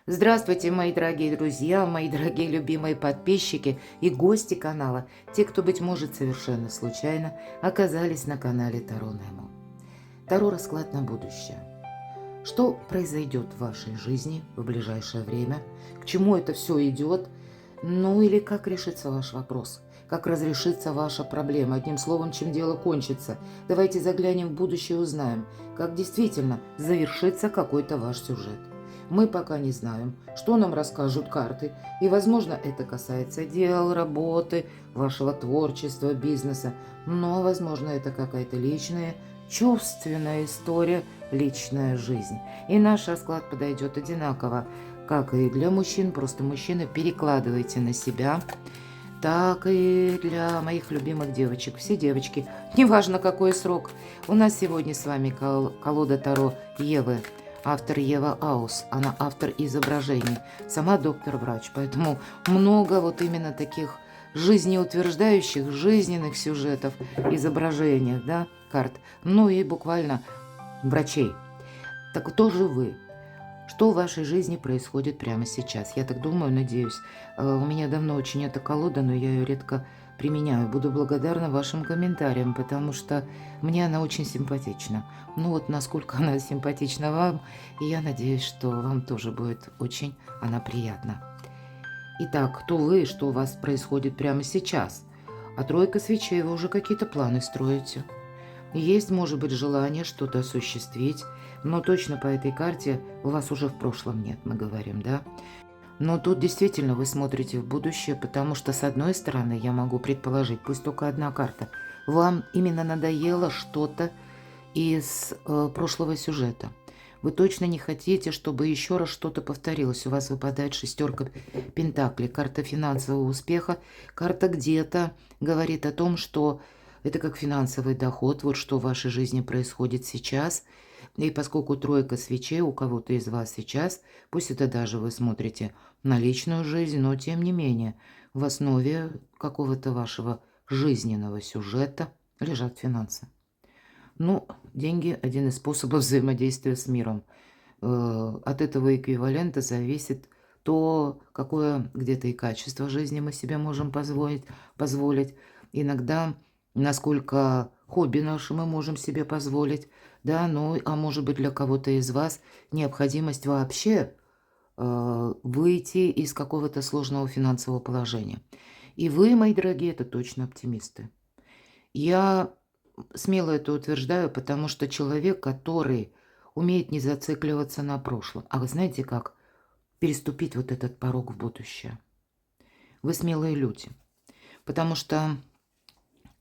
Здравствуйте, мои дорогие друзья, мои дорогие любимые подписчики и гости канала, те, кто, быть может, совершенно случайно оказались на канале Таро Немо. Таро расклад на будущее. Что произойдет в вашей жизни в ближайшее время? К чему это все идет? Ну или как решится ваш вопрос? Как разрешится ваша проблема? Одним словом, чем дело кончится? Давайте заглянем в будущее и узнаем, как действительно завершится какой-то ваш сюжет. Мы пока не знаем, что нам расскажут карты, и, возможно, это касается дел, работы, вашего творчества, бизнеса, но, возможно, это какая-то личная, чувственная история, личная жизнь. И наш расклад подойдет одинаково, как и для мужчин, просто мужчины перекладывайте на себя, так и для моих любимых девочек. Все девочки, неважно какой срок. У нас сегодня с вами колода Таро Евы. Автор Ева Аус, она автор изображений, сама доктор-врач, поэтому много вот именно таких жизнеутверждающих, жизненных сюжетов, изображениях, да, карт, ну и буквально врачей. Так кто же вы? Что в вашей жизни происходит прямо сейчас? Я так думаю, надеюсь. У меня давно очень эта колода, но я ее редко применяю. Буду благодарна вашим комментариям, потому что мне она очень симпатична. Ну вот насколько она симпатична вам, и я надеюсь, что вам тоже будет очень она приятна. Итак, кто вы, что у вас происходит прямо сейчас? А тройка свечей, вы уже какие-то планы строите. Есть, может быть, желание что-то осуществить, но точно по этой карте у вас уже в прошлом нет, мы говорим, да? Но тут действительно вы смотрите в будущее, потому что, с одной стороны, я могу предположить, пусть только одна карта, вам именно надоело что-то из прошлого сюжета. Вы точно не хотите, чтобы еще раз что-то повторилось. У вас выпадает шестерка пентаклей, карта финансового успеха. Карта где-то говорит о том, что это как финансовый доход, вот что в вашей жизни происходит сейчас. И поскольку тройка свечей у кого-то из вас сейчас, пусть это даже вы смотрите на личную жизнь, но тем не менее в основе какого-то вашего жизненного сюжета лежат финансы. Ну, деньги – один из способов взаимодействия с миром. От этого эквивалента зависит то, какое где-то и качество жизни мы себе можем позволить. Иногда, насколько хобби наше мы можем себе позволить. Да, ну, а может быть, для кого-то из вас необходимость вообще выйти из какого-то сложного финансового положения. И вы, мои дорогие, это точно оптимисты. Я смело это утверждаю, потому что человек, который умеет не зацикливаться на прошлом, а вы знаете как? Переступить вот этот порог в будущее. Вы смелые люди, потому что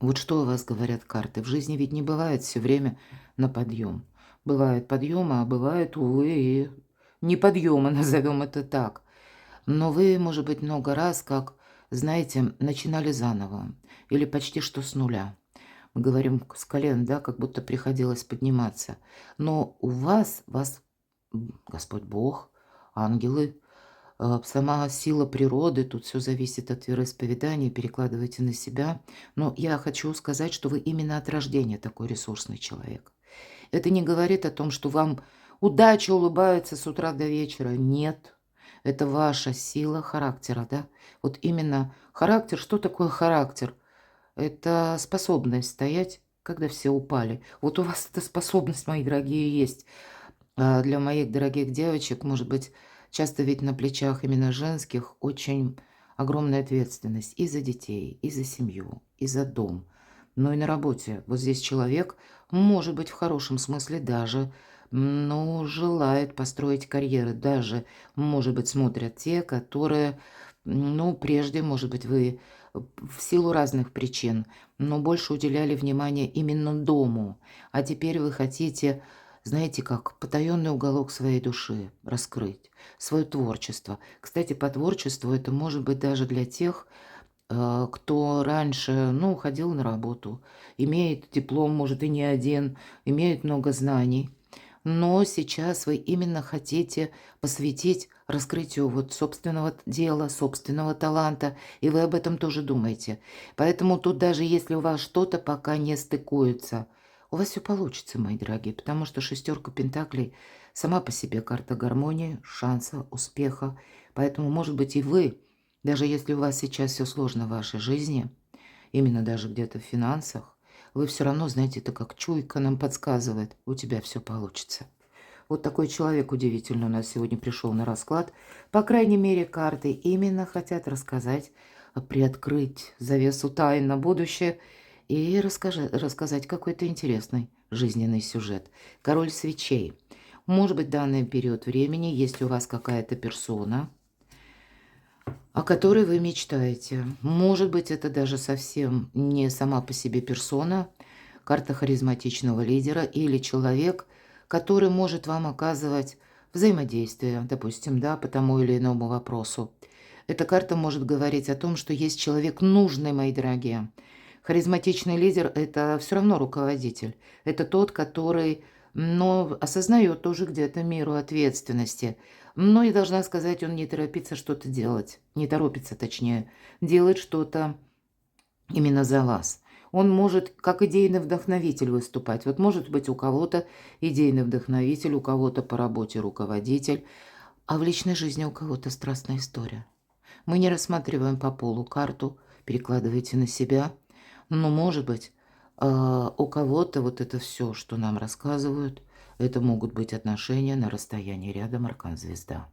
вот что у вас говорят карты. В жизни ведь не бывает все время на подъем. Бывают подъемы, а бывают, увы, и неподъемы, назовем это так. Но вы, может быть, много раз, как, знаете, начинали заново или почти что с нуля. Мы говорим с колен, да, как будто приходилось подниматься. Но у вас Господь Бог, ангелы, сама сила природы, тут все зависит от вероисповедания, перекладывайте на себя. Но я хочу сказать, что вы именно от рождения такой ресурсный человек. Это не говорит о том, что вам удача улыбается с утра до вечера. Нет, это ваша сила характера, да. Вот именно характер, что такое характер? Это способность стоять, когда все упали. Вот у вас эта способность, мои дорогие, есть. А для моих дорогих девочек, может быть, часто ведь на плечах именно женских очень огромная ответственность и за детей, и за семью, и за дом. Но и на работе. Вот здесь человек, может быть, в хорошем смысле даже, ну, желает построить карьеры. Даже, может быть, смотрят те, которые, ну, прежде, может быть, вы в силу разных причин, но больше уделяли внимание именно дому. А теперь вы хотите, знаете, как потаенный уголок своей души раскрыть, свое творчество. Кстати, по творчеству это может быть даже для тех, кто раньше, ну, ходил на работу, имеет диплом, может, и не один, имеет много знаний. Но сейчас вы именно хотите посвятить раскрытию вот собственного дела, собственного таланта, и вы об этом тоже думаете. Поэтому тут даже если у вас что-то пока не стыкуется, У вас все получится, мои дорогие, потому что шестерка пентаклей сама по себе карта гармонии, шанса, успеха. Поэтому, может быть, и вы, даже если у вас сейчас все сложно в вашей жизни, именно даже где-то в финансах, вы все равно, знаете, это как чуйка нам подсказывает, у тебя все получится. Вот такой человек удивительный у нас сегодня пришел на расклад. По крайней мере, карты именно хотят рассказать, приоткрыть завесу тайн на будущее и рассказать какой-то интересный жизненный сюжет. Король свечей. Может быть, в данный период времени есть у вас какая-то персона, о которой вы мечтаете. Может быть, это даже совсем не сама по себе персона, карта харизматичного лидера или человек, который может вам оказывать взаимодействие, допустим, да, по тому или иному вопросу. Эта карта может говорить о том, что есть человек нужный, мои дорогие. Харизматичный лидер – это все равно руководитель. Это тот, который, но осознает тоже где-то меру ответственности. Но и должна сказать, он не торопится что-то делать. Не торопится, точнее, делать что-то именно за вас. Он может как идейный вдохновитель выступать. Вот может быть у кого-то идейный вдохновитель, у кого-то по работе руководитель, а в личной жизни у кого-то страстная история. Мы не рассматриваем по полу карту, перекладывайте на себя. Но, может быть, у кого-то вот это все, что нам рассказывают, это могут быть отношения на расстоянии рядом, аркан звезда.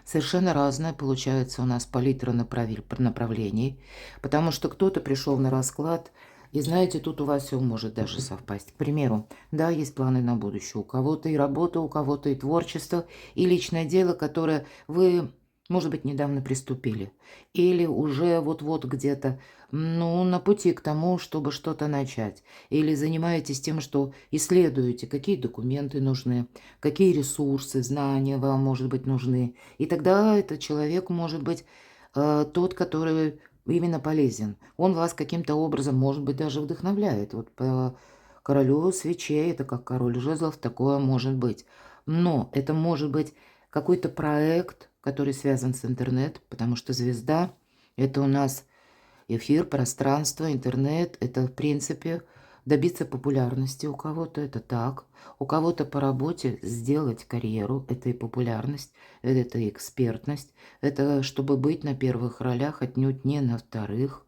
Совершенно разная получается у нас палитра направлений, потому что кто-то пришел на расклад, и знаете, тут у вас все может даже совпасть. К примеру, да, есть планы на будущее. У кого-то и работа, у кого-то и творчество, и личное дело, которое вы, может быть, недавно приступили. Или уже вот-вот где-то, ну, на пути к тому, чтобы что-то начать. Или занимаетесь тем, что исследуете, какие документы нужны, какие ресурсы, знания вам, может быть, нужны. И тогда этот человек может быть тот, который именно полезен. Он вас каким-то образом, может быть, даже вдохновляет. Вот по королю свечей, это как король жезлов, такое может быть. Но это может быть какой-то проект, который связан с интернет, потому что звезда – это у нас эфир, пространство, интернет. Это, в принципе, добиться популярности у кого-то, это так. У кого-то по работе сделать карьеру, это и популярность, это и экспертность. Это чтобы быть на первых ролях, отнюдь не на вторых.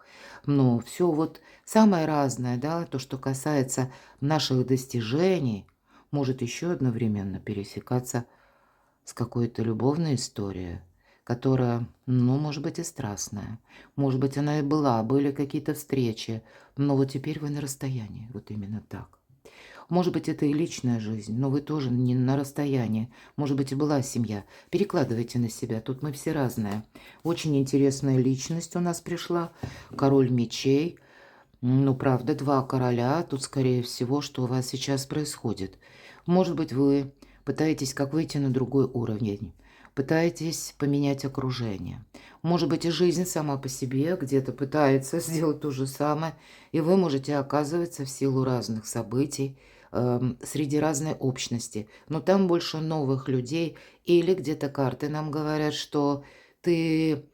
Но все вот самое разное, да, то, что касается наших достижений, может еще одновременно пересекаться с какой-то любовной историей, которая, ну, может быть, и страстная. Может быть, она и была, были какие-то встречи, но вот теперь вы на расстоянии, вот именно так. Может быть, это и личная жизнь, но вы тоже не на расстоянии. Может быть, и была семья. Перекладывайте на себя, тут мы все разные. Очень интересная личность у нас пришла, король мечей. Ну, правда, два короля, тут, скорее всего, что у вас сейчас происходит. Может быть, вы пытаетесь как выйти на другой уровень, пытаетесь поменять окружение. Может быть, и жизнь сама по себе где-то пытается сделать то же самое, и вы можете оказываться в силу разных событий среди разной общности. Но там больше новых людей, или где-то карты нам говорят, что ты,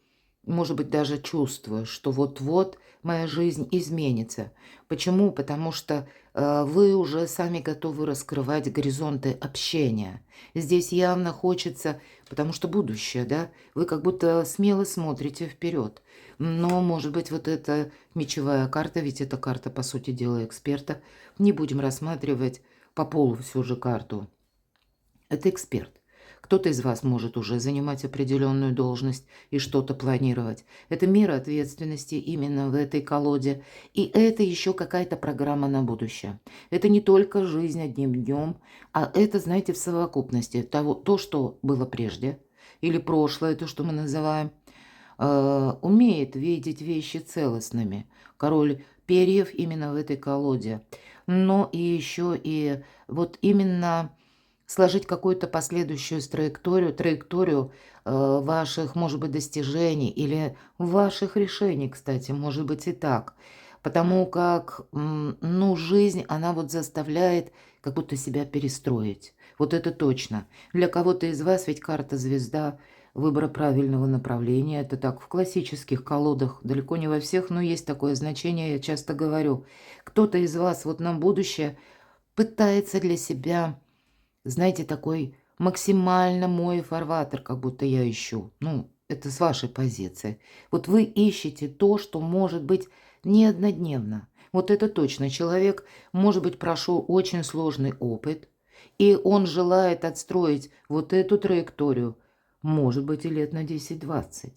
может быть, даже чувствуешь, что вот-вот моя жизнь изменится. Почему? Потому что вы уже сами готовы раскрывать горизонты общения. Здесь явно хочется, потому что будущее, да, вы как будто смело смотрите вперед. Но, может быть, вот эта мечевая карта, ведь это карта, по сути дела, эксперта, не будем рассматривать по полу всю же карту. Это эксперт. Кто-то из вас может уже занимать определенную должность и что-то планировать. Это мера ответственности именно в этой колоде. И это еще какая-то программа на будущее. Это не только жизнь одним днем, а это, знаете, в совокупности того, то, что было прежде, или прошлое, то, что мы называем, умеет видеть вещи целостными. Король перьев именно в этой колоде. Но и еще и вот именно сложить какую-то последующую траекторию ваших, может быть, достижений или ваших решений, кстати, может быть и так. Потому как, ну, жизнь, она вот заставляет как будто себя перестроить. Вот это точно. Для кого-то из вас ведь карта звезда выбора правильного направления. Это так в классических колодах, далеко не во всех, но есть такое значение, я часто говорю. Кто-то из вас вот на будущее пытается для себя, знаете, такой максимально мой фарватер, как будто я ищу. Ну, это с вашей позиции. Вот вы ищете то, что может быть не однодневно. Вот это точно. Человек, может быть, прошел очень сложный опыт, и он желает отстроить вот эту траекторию, может быть, и лет на 10-20.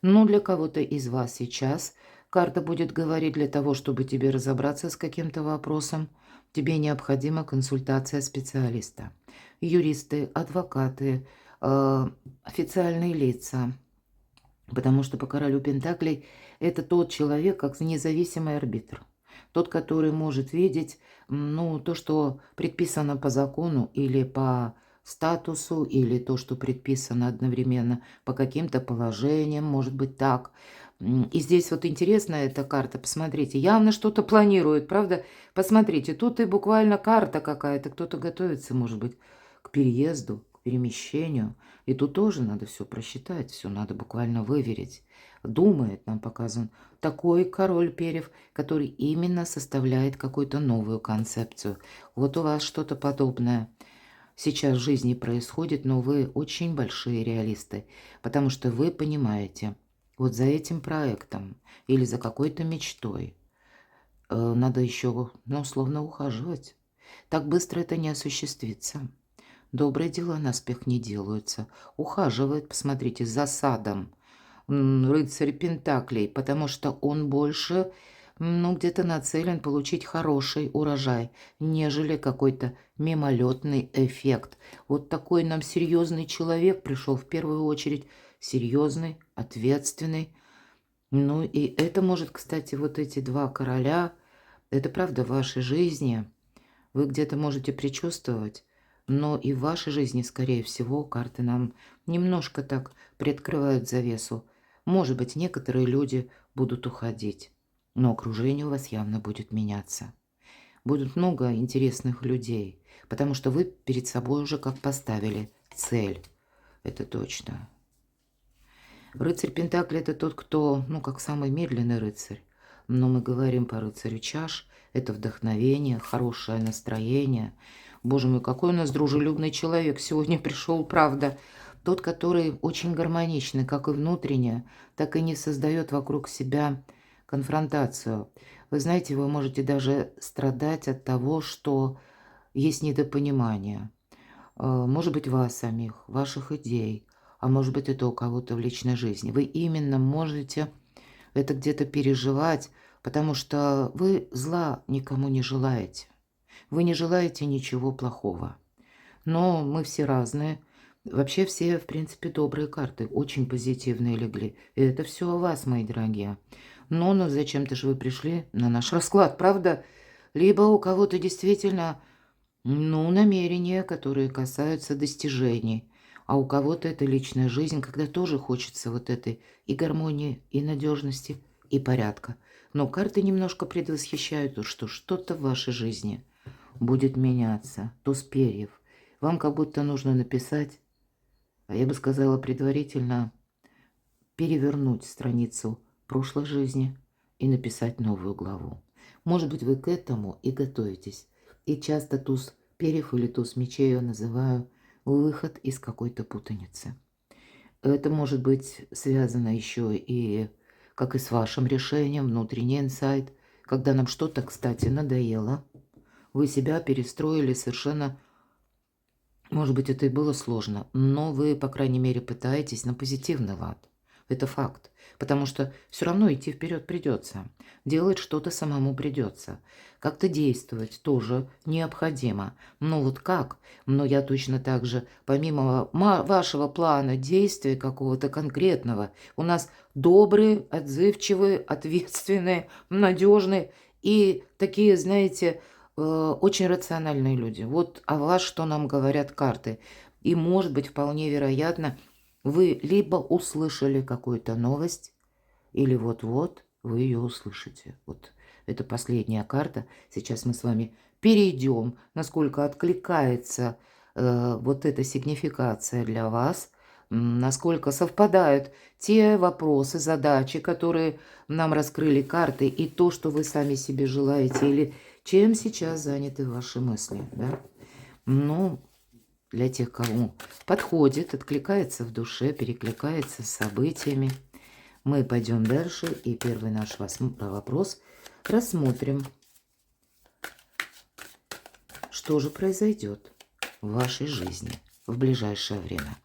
Но для кого-то из вас сейчас карта будет говорить, для того, чтобы тебе разобраться с каким-то вопросом, тебе необходима консультация специалиста. Юристы, адвокаты, официальные лица. Потому что по королю Пентаклей это тот человек, как независимый арбитр. Тот, который может видеть, ну, то, что предписано по закону или по статусу, или то, что предписано одновременно по каким-то положениям, может быть так. И здесь вот интересная эта карта, посмотрите, явно что-то планирует, правда? Посмотрите, тут и буквально карта какая-то, кто-то готовится, может быть, к переезду, к перемещению. И тут тоже надо все просчитать, все надо буквально выверить. Думает, нам показан такой король перьев, который именно составляет какую-то новую концепцию. Вот у вас что-то подобное сейчас в жизни происходит, но вы очень большие реалисты, потому что вы понимаете, вот за этим проектом или за какой-то мечтой надо еще, ну, условно ухаживать. Так быстро это не осуществится. Добрые дела наспех не делаются. Ухаживает, посмотрите, за садом рыцарь Пентаклей, потому что он больше, ну, где-то нацелен получить хороший урожай, нежели какой-то мимолетный эффект. Вот такой нам серьезный человек пришел в первую очередь, серьезный, ответственный. Ну и это может, кстати, вот эти два короля, это правда в вашей жизни. Вы где-то можете предчувствовать, но и в вашей жизни, скорее всего, карты нам немножко так приоткрывают завесу. Может быть, некоторые люди будут уходить, но окружение у вас явно будет меняться. Будут много интересных людей, потому что вы перед собой уже как поставили цель. Это точно. Рыцарь Пентакли – это тот, кто, ну, как самый медленный рыцарь. Но мы говорим по рыцарю чаш. Это вдохновение, хорошее настроение. Боже мой, какой у нас дружелюбный человек сегодня пришел, правда. Тот, который очень гармоничный, как и внутренне, так и не создает вокруг себя конфронтацию. Вы знаете, вы можете даже страдать от того, что есть недопонимание. Может быть, вас самих, ваших идей, а может быть, это у кого-то в личной жизни. Вы именно можете это где-то переживать, потому что вы зла никому не желаете. Вы не желаете ничего плохого. Но мы все разные. Вообще все, в принципе, добрые карты, очень позитивные легли. И это все о вас, мои дорогие. Но ну зачем-то же вы пришли на наш расклад, правда? Либо у кого-то действительно, ну, намерения, которые касаются достижений. А у кого-то это личная жизнь, когда тоже хочется вот этой и гармонии, и надежности, и порядка. Но карты немножко предвосхищают то, что что-то в вашей жизни будет меняться. Туз перьев. Вам как будто нужно написать, а я бы сказала предварительно, перевернуть страницу прошлой жизни и написать новую главу. Может быть, вы к этому и готовитесь. И часто туз перьев или туз мечей я называю выход из какой-то путаницы. Это может быть связано еще и, как и с вашим решением, внутренний инсайт, когда нам что-то, кстати, надоело. Вы себя перестроили совершенно, может быть, это и было сложно, но вы, по крайней мере, пытаетесь на позитивный лад. Это факт. Потому что все равно идти вперед придется. Делать что-то самому придется. Как-то действовать тоже необходимо. Но вот как? Но я точно так же, помимо вашего плана действия какого-то конкретного, у нас добрые, отзывчивые, ответственные, надежные и такие, знаете, очень рациональные люди. Вот о вас что нам говорят карты. И может быть вполне вероятно, вы либо услышали какую-то новость, или вот-вот вы ее услышите. Вот это последняя карта. Сейчас мы с вами перейдем, насколько откликается вот эта сигнификация для вас, насколько совпадают те вопросы, задачи, которые нам раскрыли карты, и то, что вы сами себе желаете, или Чем сейчас заняты ваши мысли, да? Ну, для тех, кому подходит, откликается в душе, перекликается с событиями. Мы пойдем дальше, и первый наш вопрос рассмотрим. Что же произойдет в вашей жизни в ближайшее время?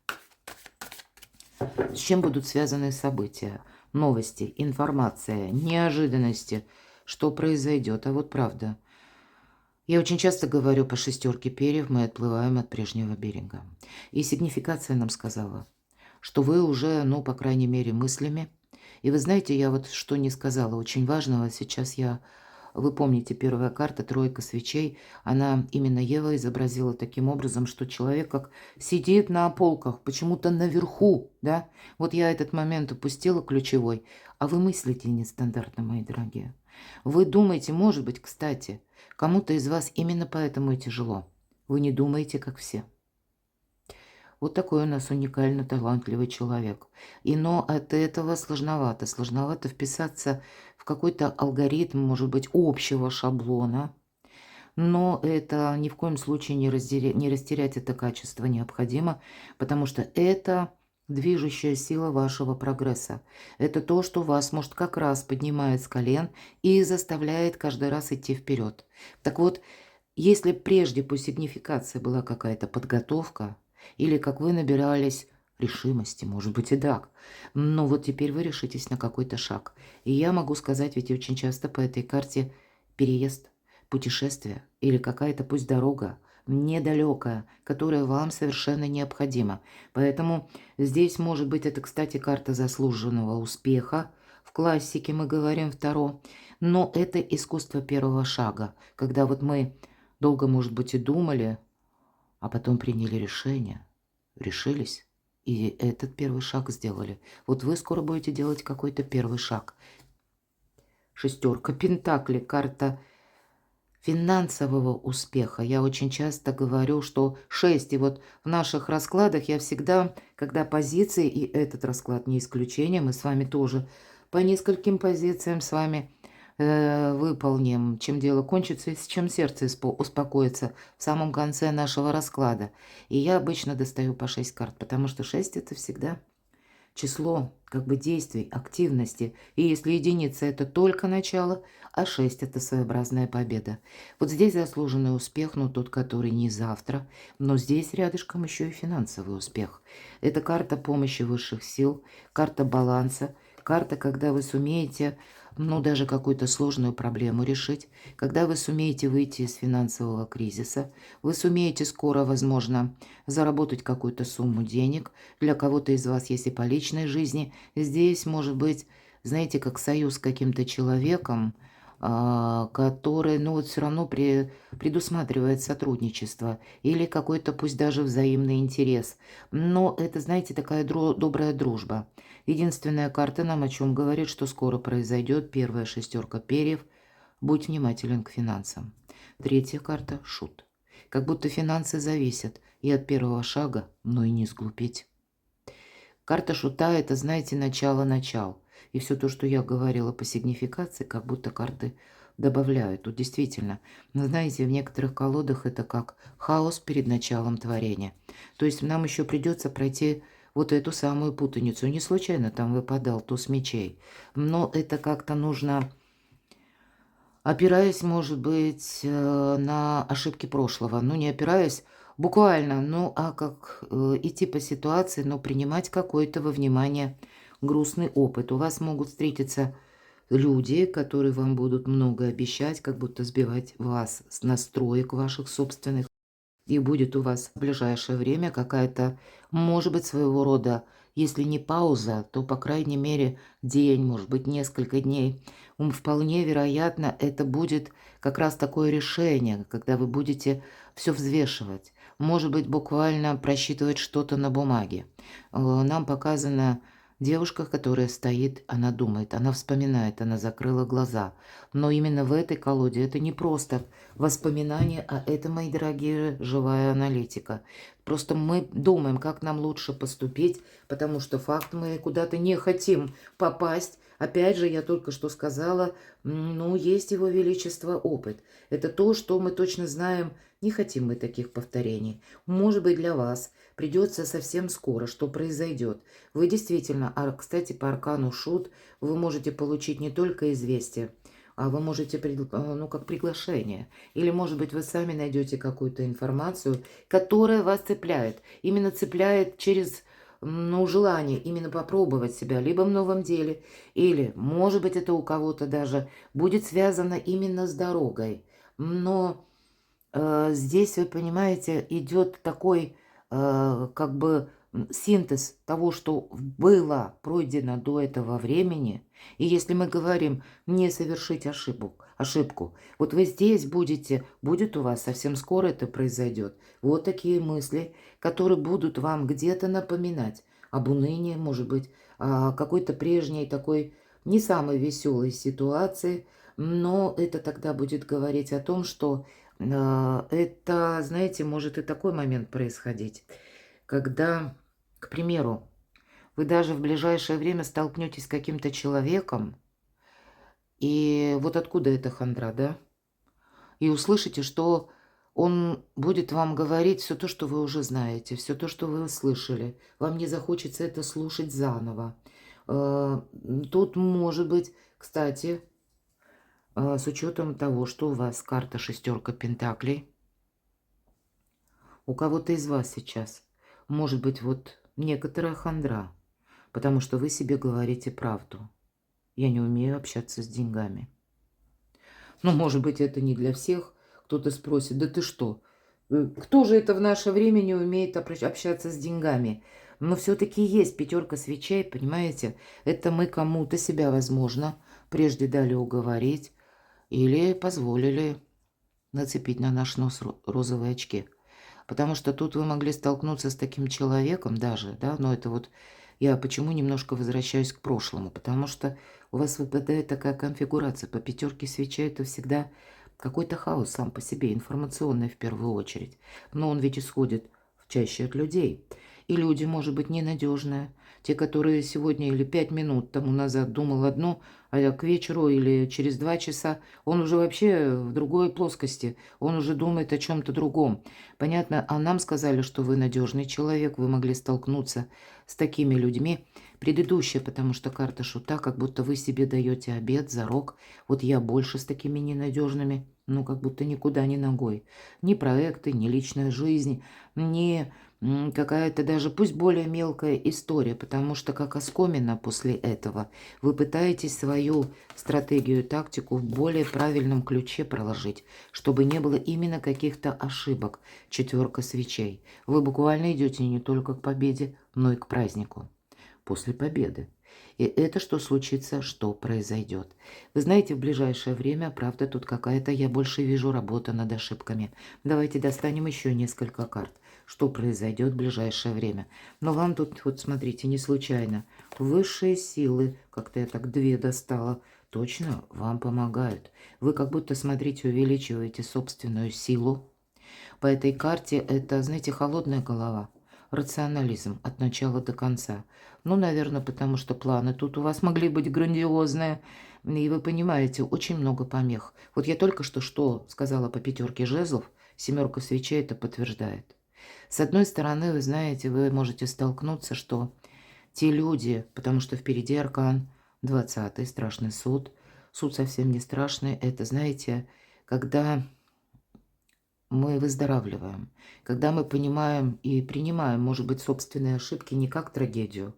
С чем будут связаны события, новости, информация, неожиданности, что произойдет? А вот правда, я очень часто говорю по шестерке перьев, мы отплываем от прежнего берега. И сигнификация нам сказала, что вы уже, ну, по крайней мере, мыслями. И вы знаете, я вот что не сказала очень важного, сейчас вы помните, первая карта, тройка свечей, она именно Ева изобразила таким образом, что человек как сидит на полках, почему-то наверху, да? Вот я этот момент упустила ключевой, а вы мыслите нестандартно, мои дорогие. Вы думаете, может быть, кстати, кому-то из вас именно поэтому и тяжело. Вы не думаете, как все. Вот такой у нас уникально талантливый человек. Но от этого сложновато. Сложновато вписаться в какой-то алгоритм, может быть, общего шаблона. Но это ни в коем случае не растерять это качество необходимо, потому что это движущая сила вашего прогресса. Это то, что вас, может, как раз поднимает с колен и заставляет каждый раз идти вперед. Так вот, если прежде по сигнификации была какая-то подготовка, или как вы набирались решимости, может быть и так, но вот теперь вы решитесь на какой-то шаг. И я могу сказать, ведь очень часто по этой карте переезд, путешествие или какая-то пусть дорога недалекая, которая вам совершенно необходима. Поэтому здесь может быть это, кстати, карта заслуженного успеха. В классике мы говорим второ, но это искусство первого шага, когда вот мы долго, может быть, и думали, а потом приняли решение, решились, и этот первый шаг сделали. Вот вы скоро будете делать какой-то первый шаг. Шестерка пентаклей, карта финансового успеха. Я очень часто говорю, что 6, и вот в наших раскладах я всегда, когда позиции, и этот расклад не исключение, мы с вами тоже по нескольким позициям с вами выполним, чем дело кончится и с чем сердце успокоится в самом конце нашего расклада. И я обычно достаю по 6 карт, потому что 6 это всегда число как бы действий, активности. И если единица это только начало, а 6 это своеобразная победа. Вот здесь заслуженный успех, но тот, который не завтра, но здесь рядышком еще и финансовый успех. Это карта помощи высших сил, карта баланса, карта, когда вы сумеете, ну, даже какую-то сложную проблему решить, когда вы сумеете выйти из финансового кризиса, вы сумеете скоро, возможно, заработать какую-то сумму денег. Для кого-то из вас, если по личной жизни, здесь может быть, знаете, как союз с каким-то человеком, который, ну, вот все равно предусматривает сотрудничество или какой-то, пусть даже взаимный интерес. Но это, знаете, такая добрая дружба. Единственная карта нам о чем говорит, что скоро произойдет первая шестерка перьев. Будь внимателен к финансам. Третья карта – шут. Как будто финансы зависят и от первого шага, но и не сглупить. Карта шута – это, знаете, начало-начал. И все то, что я говорила по сигнификации, как будто карты добавляют. Тут действительно, знаете, в некоторых колодах это как хаос перед началом творения. То есть нам еще придется пройти вот эту самую путаницу. Не случайно там выпадал туз мечей. Но это как-то нужно, опираясь, может быть, на ошибки прошлого. Ну, не опираясь буквально, ну, а как идти по ситуации, но принимать какой-то во внимание грустный опыт. У вас могут встретиться люди, которые вам будут много обещать, как будто сбивать вас с настроек ваших собственных. И будет у вас в ближайшее время какая-то, может быть, своего рода, если не пауза, то, по крайней мере, день, может быть, несколько дней. Вполне вероятно, это будет как раз такое решение, когда вы будете все взвешивать. Может быть, буквально просчитывать что-то на бумаге. Нам показано девушка, которая стоит, она думает, она вспоминает, она закрыла глаза. Но именно в этой колоде это не просто воспоминания, а это, мои дорогие, живая аналитика. Просто мы думаем, как нам лучше поступить, потому что факт, мы куда-то не хотим попасть. Опять же, я только что сказала, ну, есть Его Величество опыт. Это то, что мы точно знаем, не хотим мы таких повторений. Может быть, для вас придется совсем скоро, что произойдет. Вы действительно, кстати, по аркану Шут, вы можете получить не только известие, а вы можете, ну, как приглашение. Или, может быть, вы сами найдете какую-то информацию, которая вас цепляет. Именно цепляет через, ну, желание именно попробовать себя либо в новом деле, или, может быть, это у кого-то даже будет связано именно с дорогой. Но здесь, вы понимаете, идет такой как бы синтез того, что было пройдено до этого времени. И если мы говорим не совершить ошибку, вот вы здесь будет у вас совсем скоро это произойдет. Вот такие мысли, которые будут вам где-то напоминать об унынии, может быть, о какой-то прежней такой не самой веселой ситуации, но это тогда будет говорить о том, что это, знаете, может и такой момент происходить, когда, к примеру, вы даже в ближайшее время столкнетесь с каким-то человеком, и вот откуда эта хандра, да? И услышите, что он будет вам говорить все то, что вы уже знаете, все то, что вы услышали. Вам не захочется это слушать заново. Тут может быть, кстати, с учетом того, что у вас карта шестерка пентаклей, у кого-то из вас сейчас может быть вот некоторая хандра, потому что вы себе говорите правду. Я не умею общаться с деньгами. Ну, может быть, это не для всех. Кто-то спросит, да ты что? Кто же это в наше время не умеет общаться с деньгами? Но все-таки есть пятерка свечей, понимаете? Это мы кому-то себя, возможно, прежде дали уговорить или позволили нацепить на наш нос розовые очки. Потому что тут вы могли столкнуться с таким человеком даже, да, но это вот я почему немножко возвращаюсь к прошлому, потому что у вас выпадает такая конфигурация. По пятерке свечей это всегда какой-то хаос сам по себе, информационный в первую очередь. Но он ведь исходит чаще от людей. И люди, может быть, ненадежные. Те, которые сегодня или 5 минут тому назад думал одно, а к вечеру или через 2 часа он уже вообще в другой плоскости. Он уже думает о чем-то другом. Понятно, а нам сказали, что вы надежный человек, вы могли столкнуться с такими людьми. Предыдущая, потому что карта шута, как будто вы себе даете обет, зарок. Вот я больше с такими ненадежными, ну, как будто никуда не ногой. Ни проекты, ни личная жизнь, ни какая-то даже, пусть более мелкая история, потому что как оскомина после этого вы пытаетесь свою стратегию, тактику в более правильном ключе проложить, чтобы не было именно каких-то ошибок. Четверка свечей. Вы буквально идете не только к победе, но и к празднику после победы. И это что случится, что произойдет. Вы знаете, в ближайшее время, правда, тут какая-то, я больше вижу, работа над ошибками. Давайте достанем еще несколько карт. Что произойдет в ближайшее время. Но вам тут, вот смотрите, не случайно. Высшие силы, как-то я так 2 достала, точно вам помогают. Вы как будто, смотрите, увеличиваете собственную силу. По этой карте это, знаете, холодная голова. Рационализм от начала до конца. Ну, наверное, потому что планы тут у вас могли быть грандиозные. И вы понимаете, очень много помех. Вот я только что сказала по пятерке жезлов, семерка свечей это подтверждает. С одной стороны, вы знаете, вы можете столкнуться, что те люди, потому что впереди аркан 20-й, страшный суд. Суд совсем не страшный. Это, знаете, когда мы выздоравливаем, когда мы понимаем и принимаем, может быть, собственные ошибки не как трагедию,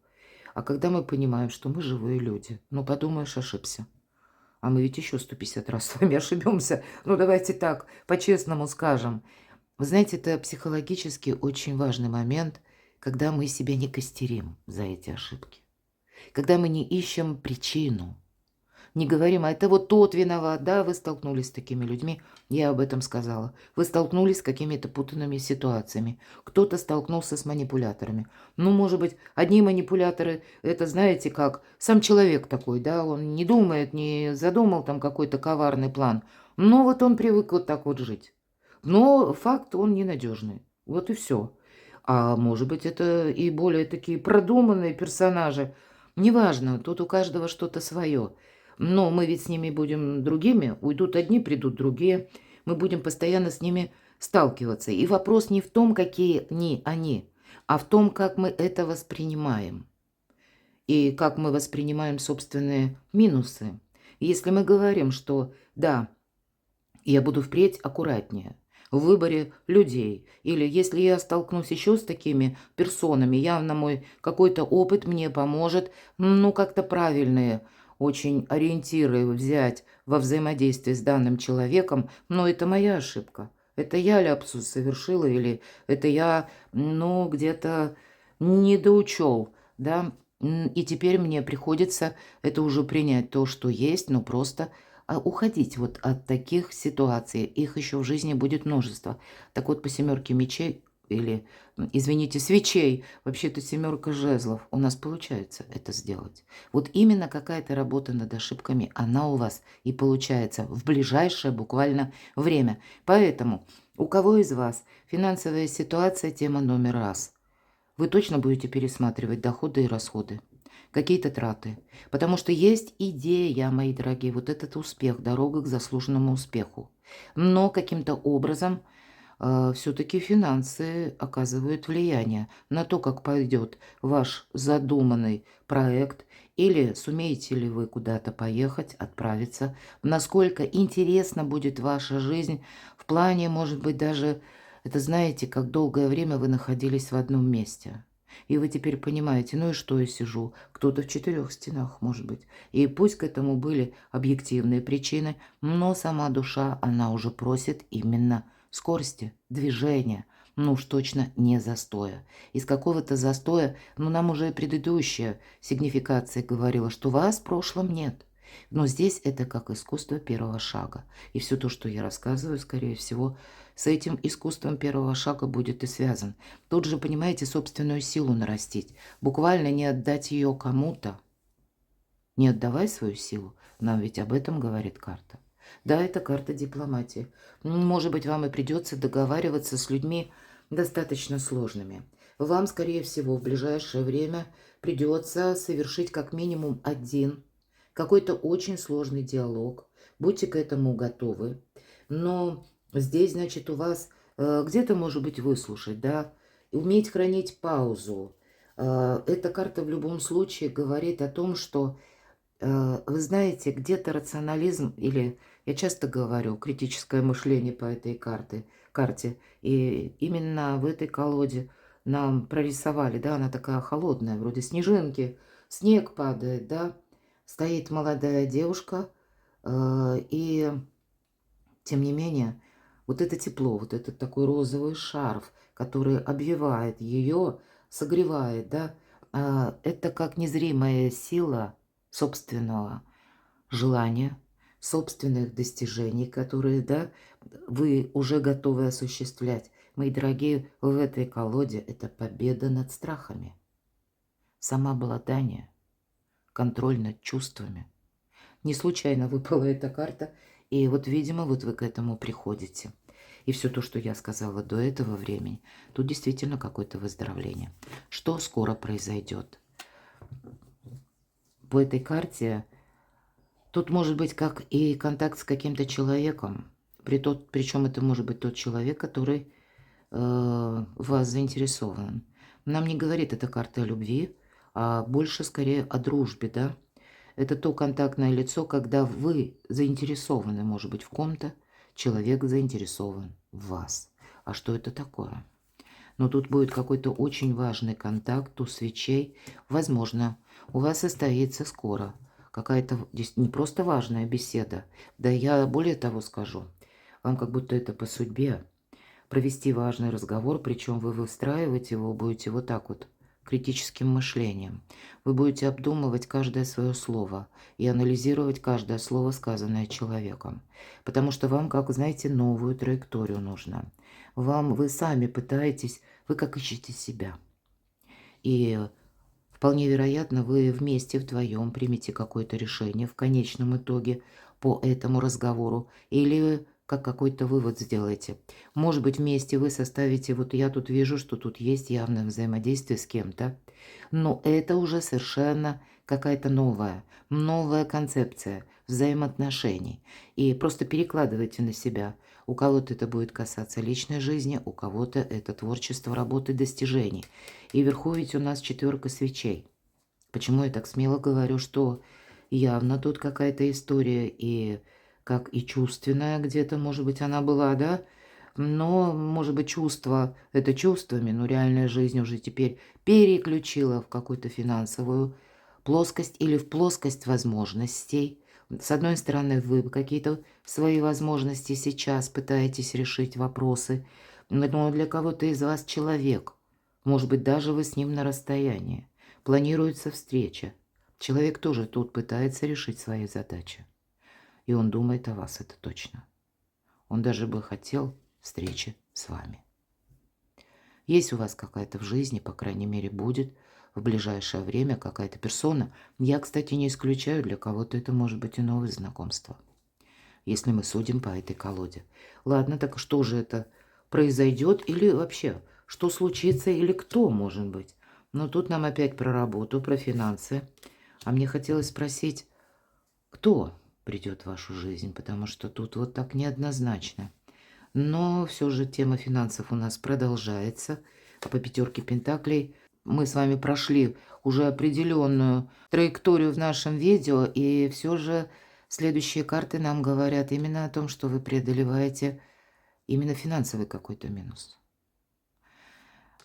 а когда мы понимаем, что мы живые люди. Ну, подумаешь, ошибся. А мы ведь еще 150 раз с вами ошибемся. Ну, давайте так, по-честному скажем. Вы знаете, это психологически очень важный момент, когда мы себя не костерим за эти ошибки. Когда мы не ищем причину. Не говорим, а это вот тот виноват. Да, вы столкнулись с такими людьми, я об этом сказала. Вы столкнулись с какими-то путанными ситуациями. Кто-то столкнулся с манипуляторами. Ну, может быть, одни манипуляторы, это знаете как, сам человек такой, да, он не думает, не задумал там какой-то коварный план. Но вот он привык вот так вот жить. Но факт, он ненадежный. Вот и все. А может быть, это и более такие продуманные персонажи. Неважно, тут у каждого что-то свое. Но мы ведь с ними будем другими. Уйдут одни, придут другие. Мы будем постоянно с ними сталкиваться. И вопрос не в том, какие они, а в том, как мы это воспринимаем. И как мы воспринимаем собственные минусы. Если мы говорим, что да, я буду впредь аккуратнее в выборе людей. Или если я столкнусь еще с такими персонами, явно мой какой-то опыт мне поможет, ну, как-то правильные очень ориентиры взять во взаимодействии с данным человеком, но это моя ошибка. Это я ляпсус совершила или это я, ну, где-то недоучел, да, и теперь мне приходится это уже принять то, что есть, но просто уходить вот от таких ситуаций. Их еще в жизни будет множество. Так вот, по семерке мечей или, извините, свечей, вообще-то семерка жезлов, у нас получается это сделать. Вот именно какая-то работа над ошибками, она у вас и получается в ближайшее буквально время. Поэтому у кого из вас финансовая ситуация тема номер раз? Вы точно будете пересматривать доходы и расходы, какие-то траты. Потому что есть идея, мои дорогие, вот этот успех, дорога к заслуженному успеху. Но каким-то образом все-таки финансы оказывают влияние на то, как пойдет ваш задуманный проект, или сумеете ли вы куда-то поехать, отправиться, насколько интересна будет ваша жизнь в плане, может быть, даже, это знаете, как долгое время вы находились в одном месте. И вы теперь понимаете, ну и что я сижу? Кто-то в четырех стенах, может быть. И пусть к этому были объективные причины, но сама душа, она уже просит именно скорости, движения, ну уж точно не застоя. Из какого-то застоя, ну нам уже предыдущая сигнификация говорила, что вас в прошлом нет. Но здесь это как искусство первого шага. И все то, что я рассказываю, скорее всего, с этим искусством первого шага будет и связан. Тут же, понимаете, собственную силу нарастить. Буквально не отдать ее кому-то. Не отдавай свою силу. Нам ведь об этом говорит карта. Да, это карта дипломатии. Может быть, вам и придется договариваться с людьми достаточно сложными. Вам, скорее всего, в ближайшее время придется совершить как минимум один какой-то очень сложный диалог. Будьте к этому готовы. Но здесь, значит, у вас где-то, может быть, выслушать, да, и уметь хранить паузу. Эта карта в любом случае говорит о том, что вы знаете, где-то рационализм, или я часто говорю, критическое мышление по этой карте, и именно в этой колоде нам прорисовали, да, она такая холодная, вроде снежинки, снег падает, да, стоит молодая девушка, и тем не менее, вот это тепло, вот этот такой розовый шарф, который обвивает ее, согревает, да, это как незримая сила собственного желания, собственных достижений, которые, да, вы уже готовы осуществлять. Мои дорогие, в этой колоде это победа над страхами, самообладание, контроль над чувствами. Не случайно выпала эта карта, и вот, видимо, вот вы к этому приходите. И все то, что я сказала до этого времени, тут действительно какое-то выздоровление. Что скоро произойдет? По этой карте тут может быть как и контакт с каким-то человеком, причем это может быть тот человек, который в вас заинтересован. Нам не говорит эта карта о любви, а больше скорее о дружбе, да? Это то контактное лицо, когда вы заинтересованы, может быть, в ком-то, человек заинтересован в вас. А что это такое? Но тут будет какой-то очень важный контакт у свечей. Возможно, у вас состоится скоро какая-то не просто важная беседа. Да я более того скажу, вам как будто это по судьбе. Провести важный разговор, причем вы выстраивать его будете вот так вот, критическим мышлением. Вы будете обдумывать каждое свое слово и анализировать каждое слово, сказанное человеком. Потому что вам, как, знаете, новую траекторию нужно. Вы сами пытаетесь, вы как ищете себя. И вполне вероятно, вы вместе примете какое-то решение в конечном итоге по этому разговору. Или как какой-то вывод сделаете. Может быть, вместе вы составите, вот я тут вижу, что тут есть явное взаимодействие с кем-то, но это уже совершенно какая-то новая концепция взаимоотношений. И просто перекладывайте на себя. У кого-то это будет касаться личной жизни, у кого-то это творчество, работы, достижений. И вверху ведь у нас 4 свечей. Почему я так смело говорю, что явно тут какая-то история, и как и чувственная где-то, может быть, она была, да? Но, может быть, чувство – это чувствами, но реальная жизнь уже теперь переключила в какую-то финансовую плоскость или в плоскость возможностей. С одной стороны, вы какие-то свои возможности сейчас пытаетесь решить вопросы, но для кого-то из вас человек, может быть, даже вы с ним на расстоянии, планируется встреча. Человек тоже тут пытается решить свои задачи. И он думает о вас, это точно. Он даже бы хотел встречи с вами. Есть у вас какая-то в жизни, по крайней мере, будет в ближайшее время какая-то персона. Я, кстати, не исключаю, для кого-то это может быть и новое знакомство, если мы судим по этой колоде. Ладно, так что же это произойдет или вообще, что случится или кто может быть? Но тут нам опять про работу, про финансы. А мне хотелось спросить, кто придет в вашу жизнь, потому что тут вот так неоднозначно. Но все же тема финансов у нас продолжается. А по 5 пентаклей мы с вами прошли уже определенную траекторию в нашем видео, и все же следующие карты нам говорят именно о том, что вы преодолеваете именно финансовый какой-то минус.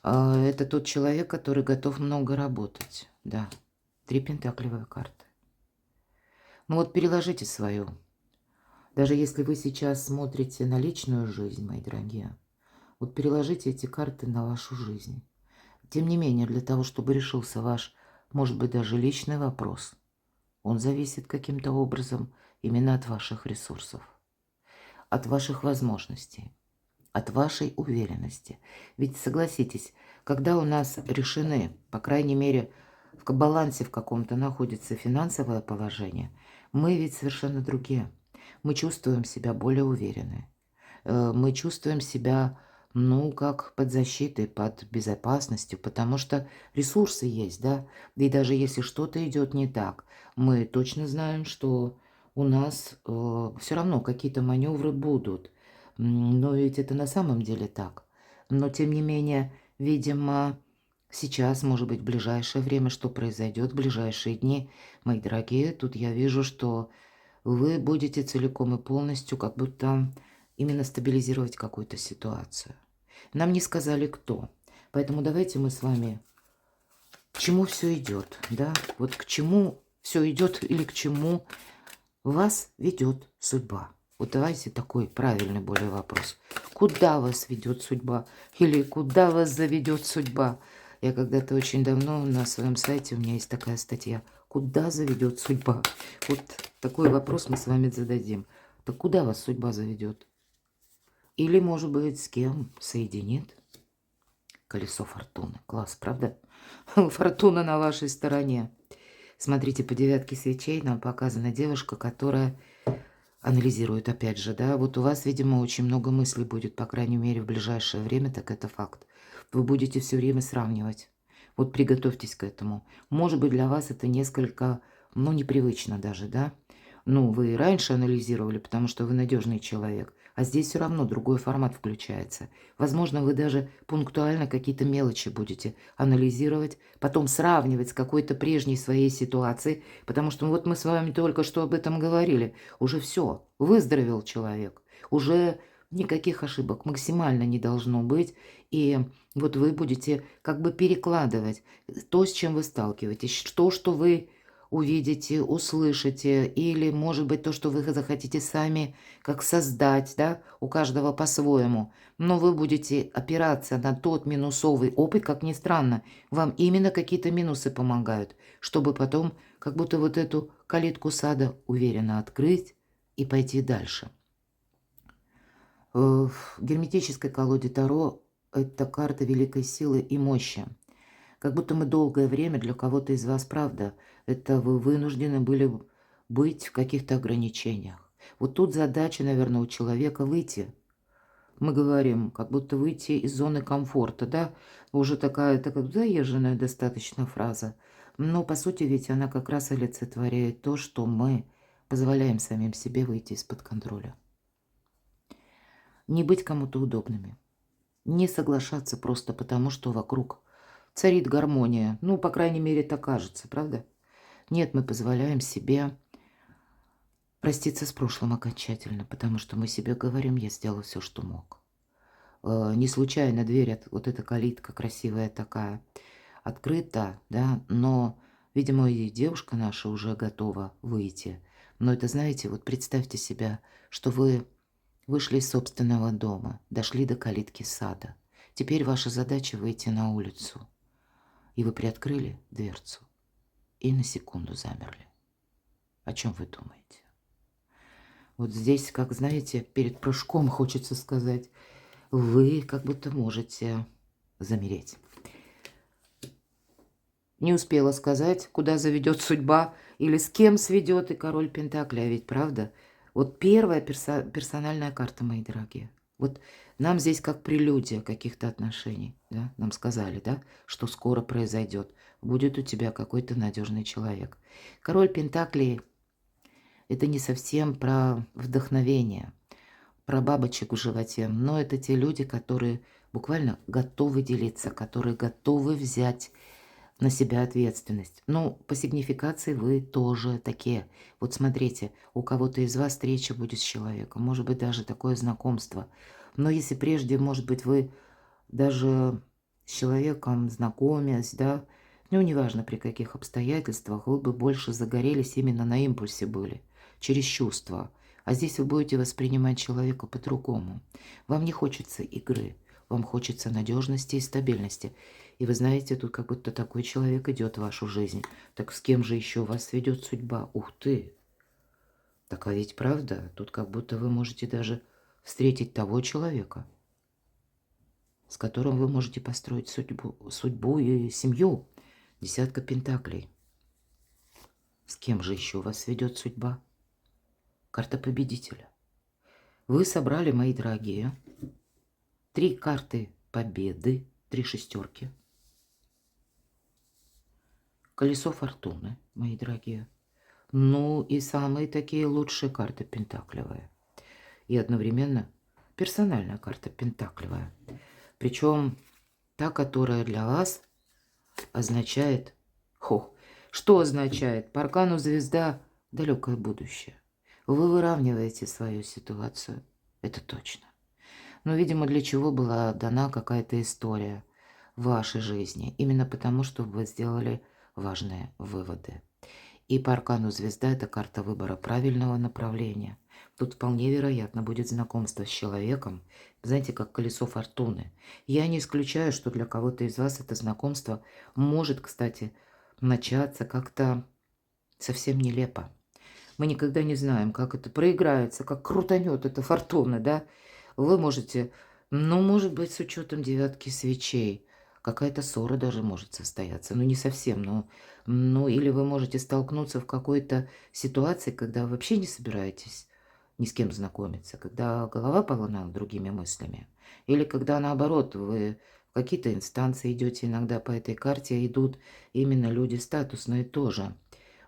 Это тот человек, который готов много работать. Да, 3 пентаклевые карты. Ну вот переложите свою. Даже если вы сейчас смотрите на личную жизнь, мои дорогие, вот переложите эти карты на вашу жизнь. Тем не менее, для того, чтобы решился ваш, может быть, даже личный вопрос, он зависит каким-то образом именно от ваших ресурсов, от ваших возможностей, от вашей уверенности. Ведь согласитесь, когда у нас решены, по крайней мере, в балансе в каком-то находится финансовое положение, мы ведь совершенно другие. Мы чувствуем себя более уверенны. Мы чувствуем себя, ну, как под защитой, под безопасностью, потому что ресурсы есть, да. И даже если что-то идет не так, мы точно знаем, что у нас все равно какие-то маневры будут. Но ведь это на самом деле так. Но тем не менее, видимо, сейчас, может быть, в ближайшее время, что произойдет в ближайшие дни, мои дорогие, тут я вижу, что вы будете целиком и полностью как будто именно стабилизировать какую-то ситуацию. Нам не сказали, кто. Поэтому давайте мы с вами... К чему все идет, да? Вот к чему все идет или к чему вас ведет судьба? Вот давайте такой правильный более вопрос. Куда вас ведет судьба? Или куда вас заведет судьба? Я когда-то очень давно на своем сайте, у меня есть такая статья. Куда заведет судьба? Вот такой вопрос мы с вами зададим. Так куда вас судьба заведет? Или, может быть, с кем соединит? Колесо фортуны. Класс, правда? Фортуна на вашей стороне. Смотрите, по 9 свечей нам показана девушка, которая анализирует, опять же, да. Вот у вас, видимо, очень много мыслей будет, по крайней мере, в ближайшее время, так это факт. Вы будете все время сравнивать. Вот приготовьтесь к этому. Может быть, для вас это несколько, ну, непривычно даже, да. Ну, вы и раньше анализировали, потому что вы надежный человек. А здесь все равно другой формат включается. Возможно, вы даже пунктуально какие-то мелочи будете анализировать, потом сравнивать с какой-то прежней своей ситуацией, потому что вот мы с вами только что об этом говорили. Уже все, выздоровел человек, уже никаких ошибок максимально не должно быть, и вот вы будете как бы перекладывать то, с чем вы сталкиваетесь, то, что вы увидите, услышите, или, может быть, то, что вы захотите сами как создать, да, у каждого по-своему. Но вы будете опираться на тот минусовый опыт, как ни странно, вам именно какие-то минусы помогают, чтобы потом как будто вот эту калитку сада уверенно открыть и пойти дальше. В герметической колоде Таро это карта великой силы и мощи. Как будто мы долгое время, для кого-то из вас, правда, это вы вынуждены были быть в каких-то ограничениях. Вот тут задача, наверное, у человека выйти. Мы говорим, как будто выйти из зоны комфорта, да? Уже такая заезженная достаточно фраза. Но, по сути, ведь она как раз олицетворяет то, что мы позволяем самим себе выйти из-под контроля. Не быть кому-то удобными. Не соглашаться просто потому, что вокруг царит гармония. Ну, по крайней мере, так кажется, правда? Нет, мы позволяем себе проститься с прошлым окончательно, потому что мы себе говорим, я сделал все, что мог. Не случайно дверь, вот эта калитка красивая такая, открыта, да, но, видимо, и девушка наша уже готова выйти. Но это, знаете, вот представьте себя, что вы вышли из собственного дома, дошли до калитки сада. Теперь ваша задача выйти на улицу. И вы приоткрыли дверцу и на секунду замерли. О чем вы думаете? Вот здесь, как знаете, перед прыжком хочется сказать, вы как будто можете замереть. Не успела сказать, куда заведет судьба или с кем сведет и король Пентаклей, а ведь правда? Вот первая персональная карта, мои дорогие. Вот нам здесь как прелюдия каких-то отношений, да? Нам сказали, да, что скоро произойдет. Будет у тебя какой-то надежный человек. Король Пентаклей – это не совсем про вдохновение, про бабочек в животе, но это те люди, которые буквально готовы делиться, которые готовы взять на себя ответственность. Ну, по сигнификации вы тоже такие. Вот смотрите, у кого-то из вас встреча будет с человеком, может быть, даже такое знакомство. Но если прежде, может быть, вы даже с человеком знакомясь, да, ну, неважно при каких обстоятельствах, вы бы больше загорелись именно на импульсе были, через чувства. А здесь вы будете воспринимать человека по-другому. Вам не хочется игры, вам хочется надежности и стабильности. И вы знаете, тут как будто такой человек идет в вашу жизнь. Так с кем же еще вас ведет судьба? Ух ты! Так а ведь правда, тут как будто вы можете даже встретить того человека, с которым вы можете построить судьбу и семью. Десятка пентаклей. С кем же еще вас ведет судьба? Карта победителя. Вы собрали, мои дорогие, 3 карты победы, 3 шестерки. Колесо фортуны, мои дорогие. Ну и самые такие лучшие карты пентаклевые. И одновременно персональная карта пентаклевая. Причем та, которая для вас означает... что означает? По аркану звезда далекое будущее. Вы выравниваете свою ситуацию. Это точно. Но, видимо, для чего была дана какая-то история в вашей жизни. Именно потому, что вы сделали важные выводы. И по аркану звезда – это карта выбора правильного направления. Тут вполне вероятно будет знакомство с человеком, знаете, как колесо фортуны. Я не исключаю, что для кого-то из вас это знакомство может, кстати, начаться как-то совсем нелепо. Мы никогда не знаем, как это проиграется, как крутанет эта фортуна, да? Вы можете, ну, может быть, с учетом девятки свечей, какая-то ссора даже может состояться. Ну, не совсем, но... Ну, или вы можете столкнуться в какой-то ситуации, когда вы вообще не собираетесь ни с кем знакомиться, когда голова полна другими мыслями. Или когда, наоборот, вы в какие-то инстанции идете, иногда по этой карте идут именно люди статусные тоже.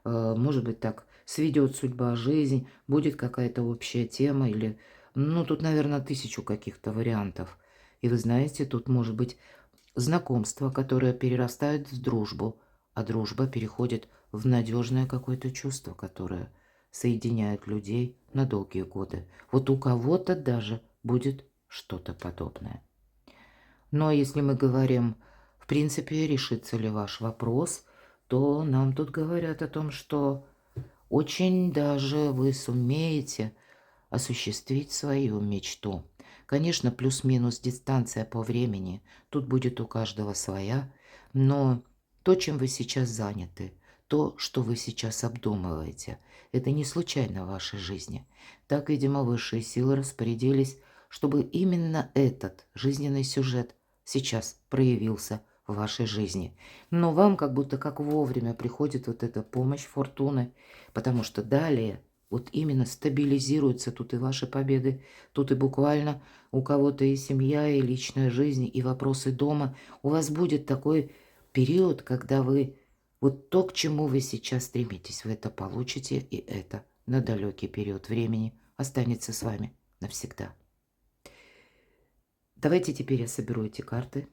Может быть, так сведет судьба жизнь, будет какая-то общая тема или... Ну, тут, наверное, 1000 каких-то вариантов. И вы знаете, тут может быть знакомство, которое перерастает в дружбу, а дружба переходит в надежное какое-то чувство, которое соединяет людей на долгие годы. Вот у кого-то даже будет что-то подобное. Но если мы говорим, в принципе, решится ли ваш вопрос, то нам тут говорят о том, что очень даже вы сумеете осуществить свою мечту. Конечно, плюс-минус дистанция по времени, тут будет у каждого своя, но то, чем вы сейчас заняты, то, что вы сейчас обдумываете, это не случайно в вашей жизни. Так, видимо, высшие силы распорядились, чтобы именно этот жизненный сюжет сейчас проявился в вашей жизни. Но вам как будто как вовремя приходит вот эта помощь фортуны, потому что далее Вот именно стабилизируются тут и ваши победы, тут и буквально у кого-то и семья, и личная жизнь, и вопросы дома. У вас будет такой период, когда вы вот то, к чему вы сейчас стремитесь, вы это получите, и это на далекий период времени останется с вами навсегда. Давайте теперь я соберу эти карты.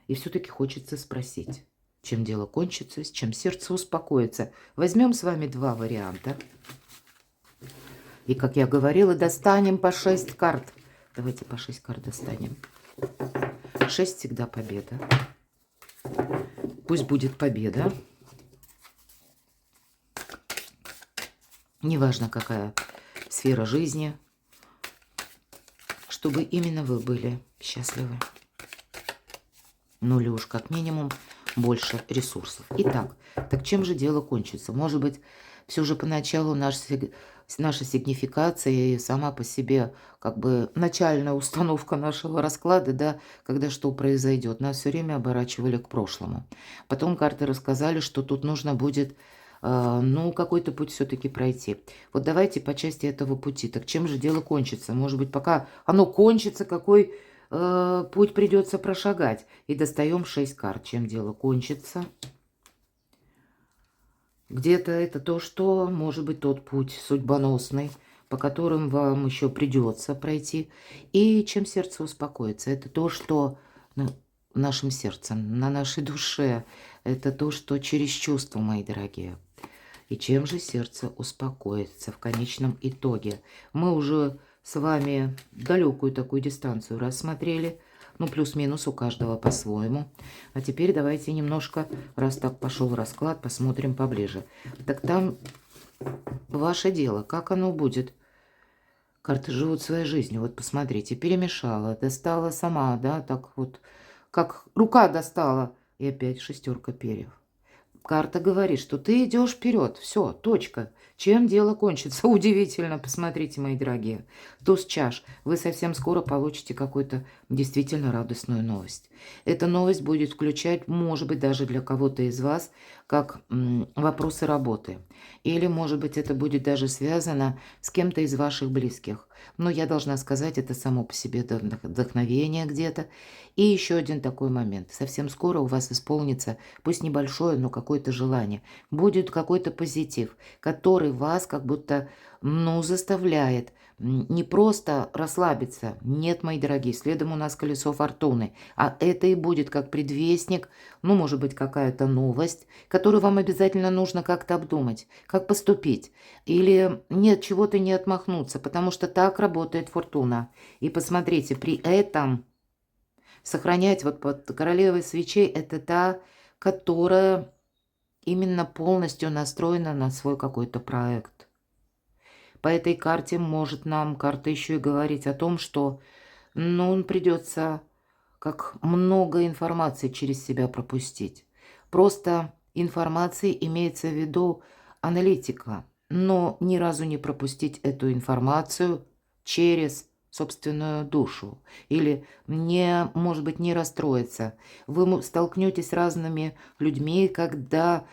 И все-таки хочется спросить, чем дело кончится, с чем сердце успокоится. Возьмем с вами два варианта. И, как я говорила, достанем по 6 карт. Давайте по 6 карт достанем. 6 всегда победа. Пусть будет победа. Неважно, какая сфера жизни. Чтобы именно вы были счастливы. Ну или уж как минимум больше ресурсов. Итак, так чем же дело кончится? Может быть, все же поначалу наша сигнификация и сама по себе как бы начальная установка нашего расклада, да, когда что произойдет, нас все время оборачивали к прошлому. Потом карты рассказали, что тут нужно будет, ну, какой-то путь все-таки пройти. Вот давайте по части этого пути. Так чем же дело кончится? Может быть, пока оно кончится, какой путь придется прошагать. И достаем 6 карт. Чем дело кончится? Где-то это то, что может быть тот путь судьбоносный, по которым вам еще придется пройти. И чем сердце успокоится? Это то, что в нашем сердце, на нашей душе. Это то, что через чувства, мои дорогие. И чем же сердце успокоится в конечном итоге? Мы уже с вами далекую такую дистанцию рассмотрели. Ну, плюс-минус у каждого по-своему. А теперь давайте немножко, раз так пошел расклад, посмотрим поближе. Так там ваше дело, как оно будет? Карты живут своей жизнью. Вот посмотрите, перемешала, достала сама, да, так вот, как рука достала. И опять 6 перьев. Карта говорит, что ты идешь вперед. Все, точка. Чем дело кончится? Удивительно, посмотрите, мои дорогие. Туз чаш. Вы совсем скоро получите какую-то действительно радостную новость. Эта новость будет включать, может быть, даже для кого-то из вас, как вопросы работы. Или, может быть, это будет даже связано с кем-то из ваших близких. Но я должна сказать, это само по себе вдохновение где-то. И еще один такой момент. Совсем скоро у вас исполнится, пусть небольшое, но какое-то желание. Будет какой-то позитив, который вас как будто, ну, заставляет не просто расслабиться. Нет, мои дорогие, следом у нас колесо фортуны. А это и будет как предвестник, ну, может быть, какая-то новость, которую вам обязательно нужно как-то обдумать, как поступить. Или нет, чего-то не отмахнуться, потому что так работает фортуна. И посмотрите, при этом сохранять вот под королевой свечей это та, которая именно полностью настроена на свой какой-то проект. По этой карте может нам карта еще и говорить о том, что, ну, придется как много информации через себя пропустить. Просто информации имеется в виду аналитика, но ни разу не пропустить эту информацию через собственную душу. Или не, может быть, не расстроиться. Вы столкнетесь с разными людьми, когда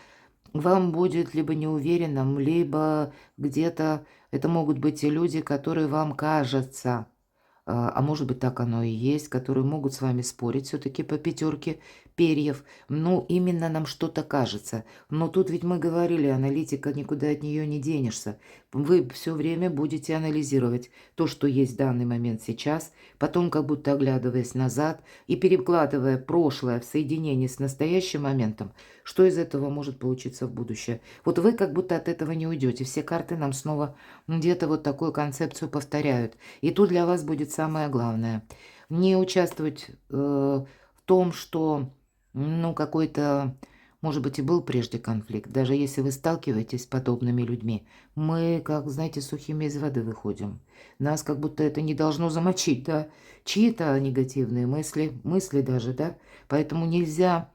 вам будет либо неуверенным, либо где-то это могут быть и люди, которые вам кажутся, а может быть, так оно и есть, которые могут с вами спорить все-таки по 5 перьев. Ну, именно нам что-то кажется. Но тут ведь мы говорили, аналитика, никуда от нее не денешься. Вы все время будете анализировать то, что есть в данный момент сейчас, потом как будто оглядываясь назад и перекладывая прошлое в соединении с настоящим моментом, что из этого может получиться в будущее. Вот вы как будто от этого не уйдете. Все карты нам снова где-то вот такую концепцию повторяют. И тут для вас будет самое главное. Не участвовать в том, что, ну, какой-то, может быть, и был прежде конфликт. Даже если вы сталкиваетесь с подобными людьми, мы, как, знаете, сухими из воды выходим. Нас как будто это не должно замочить, да? Чьи-то негативные мысли даже, да? Поэтому нельзя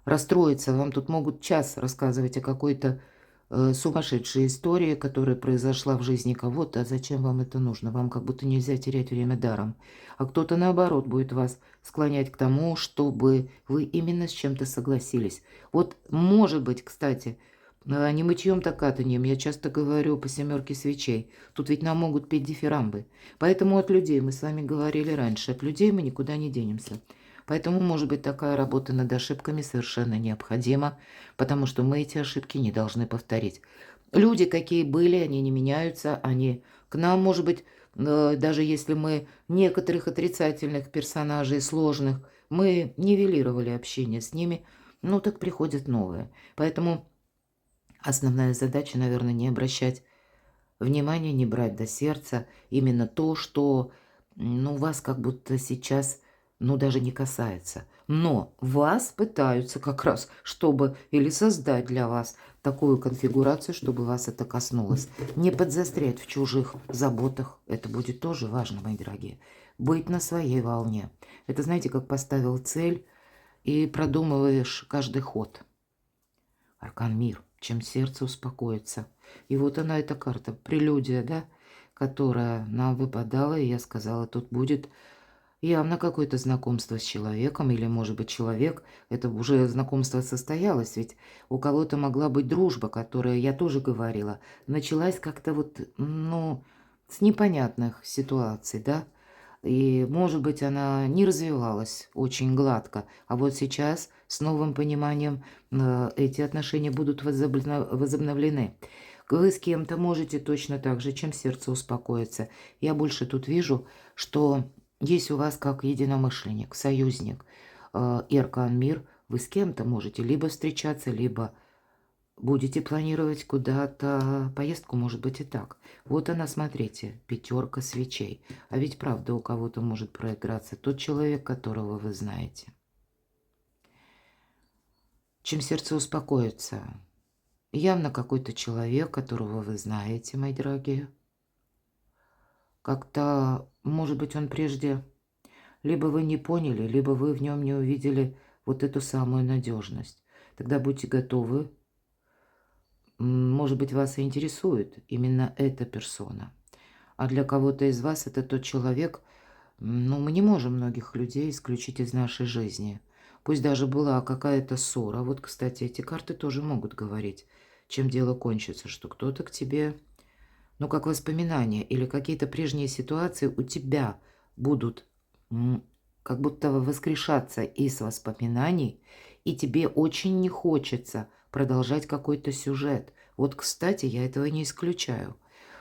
расстроиться. Вам тут могут час рассказывать о какой-то сумасшедшей истории, которая произошла в жизни кого-то. А зачем вам это нужно? Вам как будто нельзя терять время даром. А кто-то, наоборот, будет вас склонять к тому, чтобы вы именно с чем-то согласились. Вот, может быть, кстати, Не мытьем, так катаньем. Я часто говорю по семерке свечей. Тут ведь нам могут петь дифирамбы. Поэтому от людей, мы с вами говорили раньше, от людей мы никуда не денемся. Поэтому, может быть, такая работа над ошибками совершенно необходима, потому что мы эти ошибки не должны повторить. Люди, какие были, они не меняются, они к нам, может быть, даже если мы некоторых отрицательных персонажей, сложных, мы нивелировали общение с ними, ну так приходят новые. Поэтому основная задача, наверное, не обращать внимания, не брать до сердца именно то, что, ну, вас как будто сейчас, ну, даже не касается. Но вас пытаются как раз, чтобы или создать для вас такую конфигурацию, чтобы вас это коснулось. Не подзастрять в чужих заботах. Это будет тоже важно, мои дорогие. Быть на своей волне. Это, знаете, как поставил цель и продумываешь каждый ход. Аркан мир. Чем сердце успокоится. И вот она, эта карта, прелюдия, да, которая нам выпадала, и я сказала, тут будет явно какое-то знакомство с человеком, или, может быть, человек, это уже знакомство состоялось, ведь у кого-то могла быть дружба, которая, я тоже говорила, началась как-то вот, ну, с непонятных ситуаций, да, и, может быть, она не развивалась очень гладко, а вот сейчас с новым пониманием эти отношения будут возобновлены. Вы с кем-то можете точно так же, чем сердце успокоится. Я больше тут вижу, что есть у вас как единомышленник, союзник и аркан мир. Вы с кем-то можете либо встречаться, либо будете планировать куда-то поездку, может быть и так. Вот она, смотрите, пятерка свечей. А ведь правда у кого-то может проиграться тот человек, которого вы знаете. Чем сердце успокоится? Явно какой-то человек, которого вы знаете, мои дорогие. Как-то, может быть, он прежде... Либо вы не поняли, либо вы в нем не увидели вот эту самую надежность. Тогда будьте готовы. Может быть, вас и интересует именно эта персона. А для кого-то из вас это тот человек, ну, мы не можем многих людей исключить из нашей жизни. Пусть даже была какая-то ссора. Вот, кстати, эти карты тоже могут говорить, чем дело кончится, что кто-то к тебе, ну, как воспоминания или какие-то прежние ситуации у тебя будут как будто воскрешаться из воспоминаний, и тебе очень не хочется продолжать какой-то сюжет. Вот, кстати, я этого не исключаю.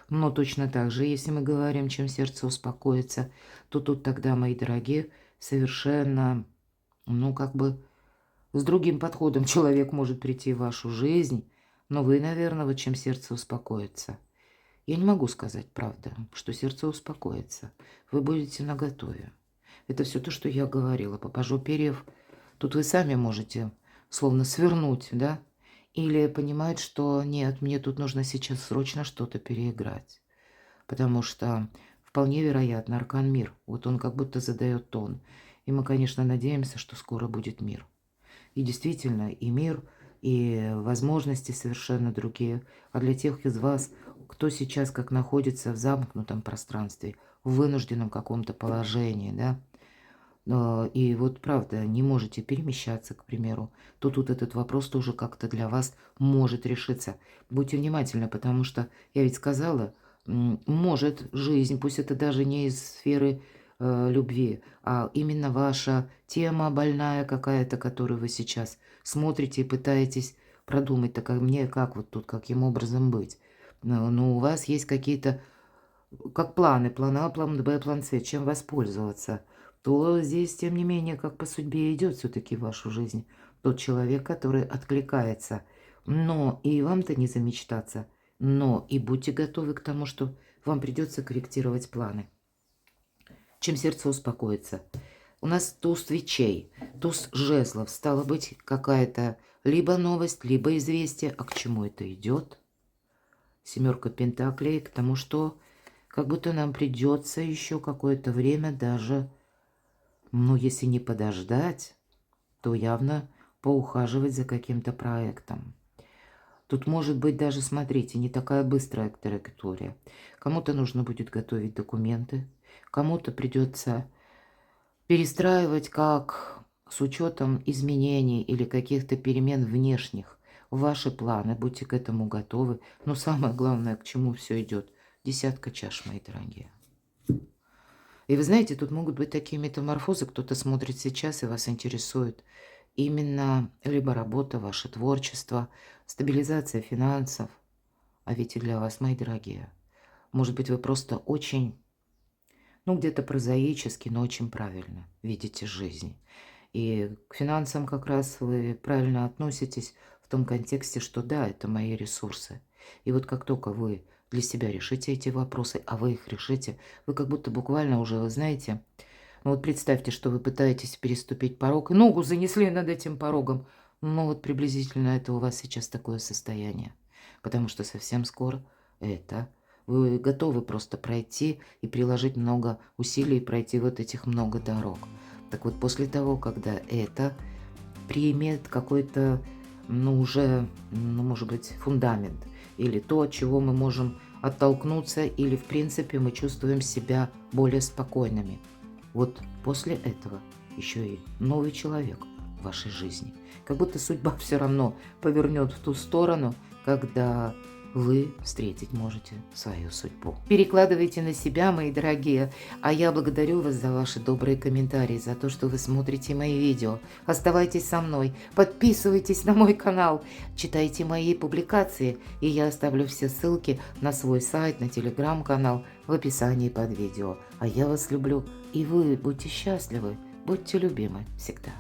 Но точно так же, если мы говорим, чем сердце успокоится, то тут тогда, мои дорогие, совершенно, ну, как бы с другим подходом человек может прийти в вашу жизнь, но вы, наверное, вот чем сердце успокоится. Я не могу сказать, правда, что сердце успокоится. Вы будете наготове. Это все то, что я говорила. По пажу перьев тут вы сами можете словно свернуть, да? Или понимать, что нет, мне тут нужно сейчас срочно что-то переиграть. Потому что вполне вероятно, аркан мир. Вот он как будто задает тон. И мы, конечно, надеемся, что скоро будет мир. И действительно, и мир, и возможности совершенно другие. А для тех из вас, кто сейчас как находится в замкнутом пространстве, в вынужденном каком-то положении, да, и вот правда, не можете перемещаться, к примеру, то тут этот вопрос тоже как-то для вас может решиться. Будьте внимательны, потому что я ведь сказала, может жизнь, пусть это даже не из сферы любви, а именно ваша тема больная какая-то, которую вы сейчас смотрите и пытаетесь продумать, так как мне как вот тут, каким образом быть. Но у вас есть какие-то, как планы, план А, план Б, план С, чем воспользоваться, то здесь, тем не менее, как по судьбе идет все-таки в вашу жизнь тот человек, который откликается. Но и вам-то не замечтаться, но и будьте готовы к тому, что вам придется корректировать планы. Чем сердце успокоится. У нас туз свечей, туз жезлов. Стало быть, какая-то либо новость, либо известие. А к чему это идет? Семерка пентаклей, к тому, что как будто нам придется еще какое-то время даже, ну, если не подождать, то явно поухаживать за каким-то проектом. Тут может быть даже, смотрите, не такая быстрая траектория. Кому-то нужно будет готовить документы, кому-то придется перестраивать как с учетом изменений или каких-то перемен внешних ваши планы, будьте к этому готовы. Но самое главное, к чему все идет. 10 чаш, мои дорогие. И вы знаете, тут могут быть такие метаморфозы, кто-то смотрит сейчас и вас интересует именно либо работа, ваше творчество, стабилизация финансов. А ведь и для вас, мои дорогие, может быть, вы просто очень, где-то прозаически, но очень правильно видите жизнь. И к финансам как раз вы правильно относитесь в том контексте, что да, это мои ресурсы. И вот как только вы для себя решите эти вопросы, а вы их решите, вы как будто буквально уже, вы знаете, вот представьте, что вы пытаетесь переступить порог, и ногу занесли над этим порогом. Вот приблизительно это у вас сейчас такое состояние. Потому что совсем скоро это вы готовы просто пройти и приложить много усилий, пройти вот этих много дорог. Так вот, после того, когда это примет какой-то, уже, может быть, фундамент, или то, от чего мы можем оттолкнуться, или, в принципе, мы чувствуем себя более спокойными. Вот после этого еще и новый человек в вашей жизни. Как будто судьба все равно повернет в ту сторону, когда вы встретить можете свою судьбу. Перекладывайте на себя, мои дорогие, а я благодарю вас за ваши добрые комментарии, за то, что вы смотрите мои видео. Оставайтесь со мной, подписывайтесь на мой канал, читайте мои публикации, и я оставлю все ссылки на свой сайт, на телеграм-канал в описании под видео. А я вас люблю, и вы будьте счастливы, будьте любимы всегда.